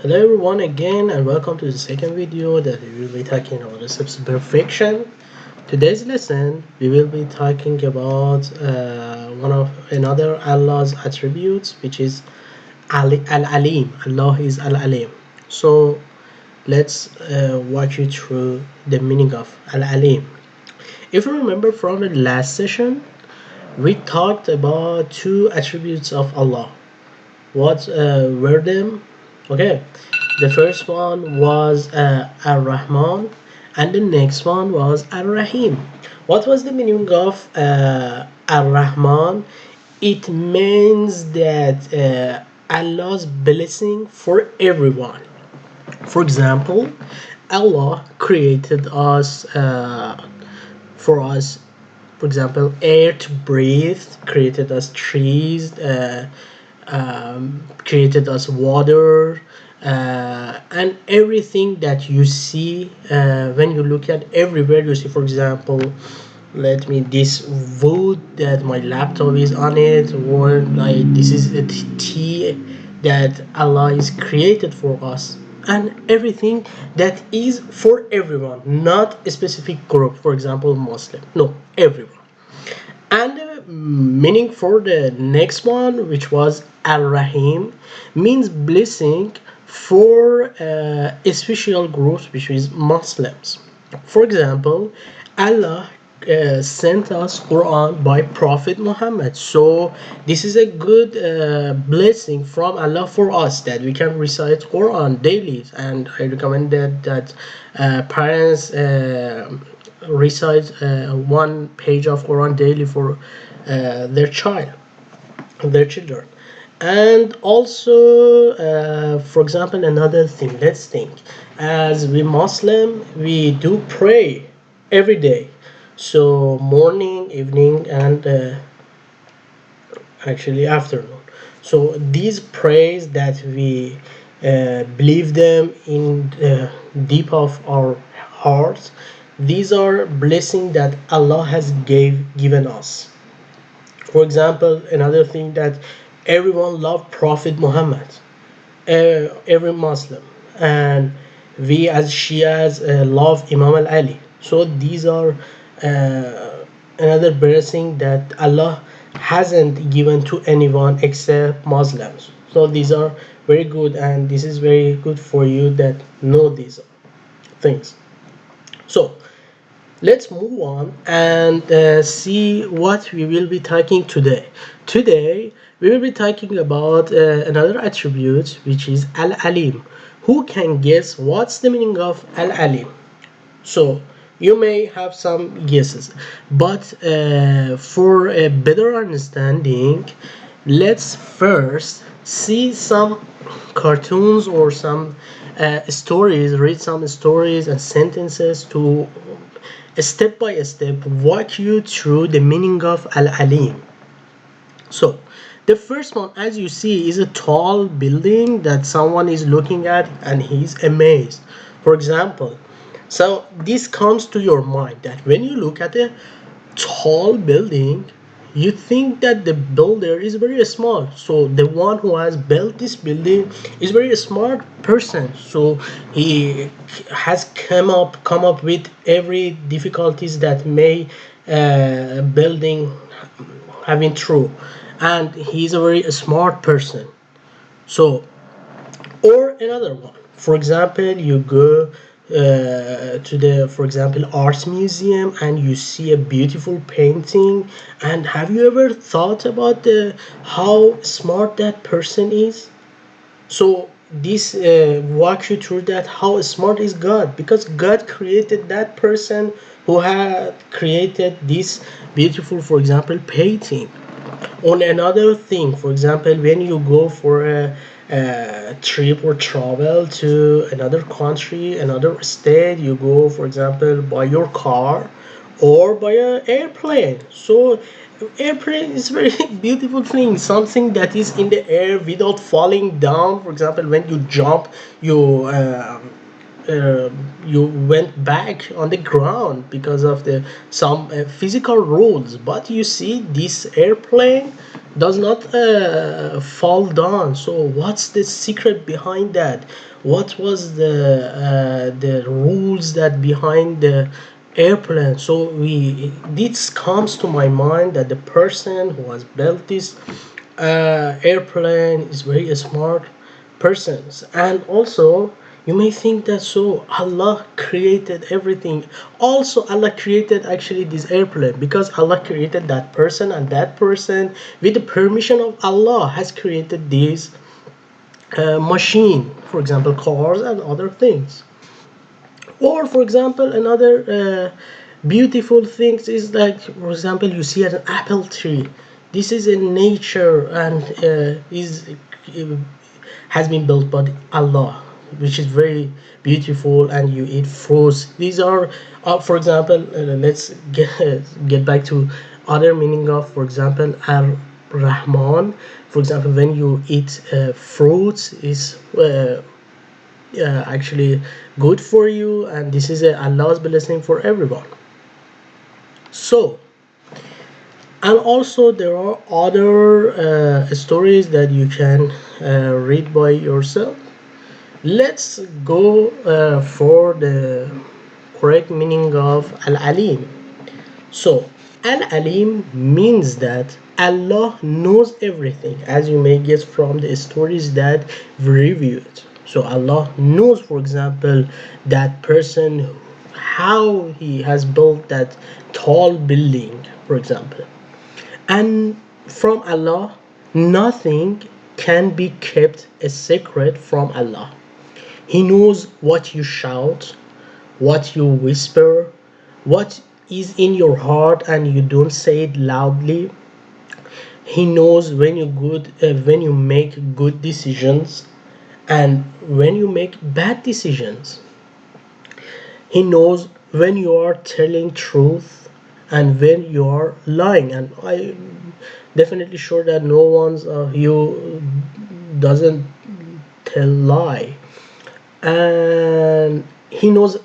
Hello everyone again and welcome to the second video that we will be talking about the steps to perfection. Today's lesson we will be talking about one of another Allah's attributes, which is Al-Alim. Allah is Al-Alim. So let's walk you through the meaning of Al-Alim. If you remember from the last session, we talked about two attributes of Allah. What were them? Okay, the first one was Ar-Rahman, and the next one was Ar-Rahim. What was the meaning of Ar-Rahman? It means that Allah's blessing for everyone. For example, Allah created us for us, for example, air to breathe, created us trees, created us water, and everything that you see when you look at everywhere you see, for example, let me this wood that my laptop is on it, or like this is a tea that Allah is created for us, and everything that is for everyone, not a specific group, for example Muslim, no, everyone. And the meaning for the next one, which was Al Rahim, means blessing for special groups, which is Muslims. For example, Allah sent us Quran by Prophet Muhammad. So this is a good blessing from Allah for us that we can recite Quran daily. And I recommend that parents recite one page of Quran daily for their children. And also, for example, another thing, let's think. As we Muslim, we do pray every day. So morning, evening, and actually afternoon. So these prayers that we believe them in the deep of our hearts, these are blessings that Allah has given us. For example, another thing that everyone loved Prophet Muhammad, every Muslim, and we as Shias love Imam Al Ali. So these are another blessing that Allah hasn't given to anyone except Muslims. So these are very good, and this is very good for you that know these things. So let's move on and see what we will be talking today. Today, we will be talking about another attribute, which is Al Alim. Who can guess what's the meaning of Al Alim? So, you may have some guesses, but for a better understanding, let's first see some cartoons or some stories, read some stories and sentences to step by step walk you through the meaning of Al Alim. So, the first one, as you see, is a tall building that someone is looking at and he's amazed. For example, so this comes to your mind that when you look at a tall building, you think that the builder is very small. So the one who has built this building is very smart person. So he has come up with every difficulties that may building having through, and he's a very smart person. So, or another one, for example, you go to the, for example, arts museum and you see a beautiful painting, and have you ever thought about the how smart that person is? So this walks you through that how smart is God, because God created that person who had created this beautiful, for example, painting. On another thing, for example, when you go for a trip or travel to another country, another state, you go, for example, by your car or by an airplane. So airplane is very beautiful thing, something that is in the air without falling down. For example, when you jump, you uh, you went back on the ground because of the some physical rules. But you see this airplane, does not fall down. So what's the secret behind that? What was the rules that behind the airplane? So we this comes to my mind that the person who has built this airplane is very smart persons. And also you may think that so Allah created everything. Also Allah created actually this airplane because Allah created that person, and that person with the permission of Allah has created this machine, for example cars and other things. Or for example another beautiful things is like, for example, you see an apple tree. This is in nature and is has been built by Allah, which is very beautiful, and you eat fruits. These are, for example, let's get back to other meaning of, for example, Ar Rahman. For example, when you eat fruits, is actually good for you, and this is a Allah's blessing for everyone. So, and also there are other stories that you can read by yourself. Let's go for the correct meaning of Al-Alim. So, Al-Alim means that Allah knows everything, as you may guess from the stories that we reviewed. So, Allah knows, for example, that person, how he has built that tall building, for example. And from Allah, nothing can be kept a secret from Allah. He knows what you shout, what you whisper, what is in your heart and you don't say it loudly. He knows when you make good decisions and when you make bad decisions. He knows when you are telling truth and when you are lying. And I definitely sure that no one's of you doesn't tell lie. And he knows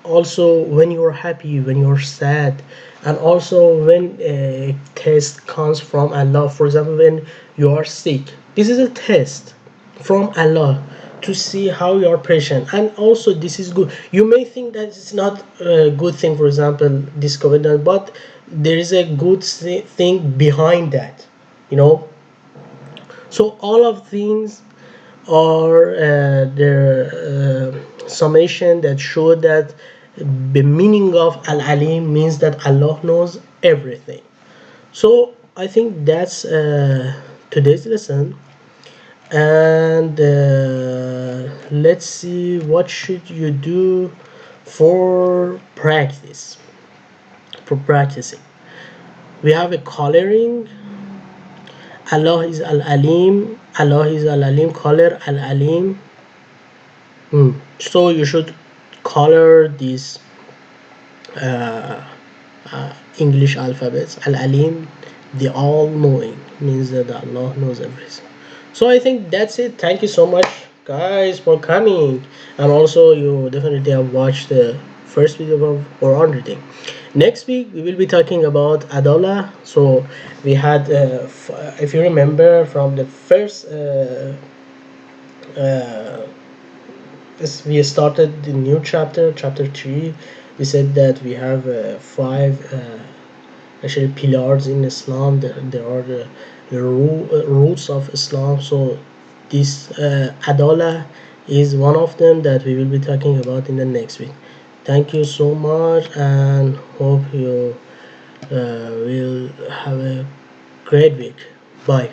also when you're happy, when you're sad, and also when a test comes from Allah. For example, when you are sick, this is a test from Allah to see how you are patient. And also this is good. You may think that it's not a good thing, for example this COVID, but there is a good thing behind that, you know. So all of things or their summation that show that the meaning of Al-Alim means that Allah knows everything. So I think that's today's lesson. And let's see what should you do for practice, for practicing. We have a coloring. Allah is Al-Alim. Allah is Al-Alim. Color Al-Alim. So you should color these uh, English alphabets. Al-Alim, the all-knowing, means that Allah knows everything. So I think that's it. Thank you so much, guys, for coming. And also, you definitely have watched the first video of Quran reading. Next week, we will be talking about Adola. So we had, if you remember from the first uh, as we started the new chapter, chapter 3, we said that we have five actually pillars in Islam. There are the roots of Islam. So this Adala is one of them that we will be talking about in the next week. Thank you so much, and hope you will have a great week. Bye.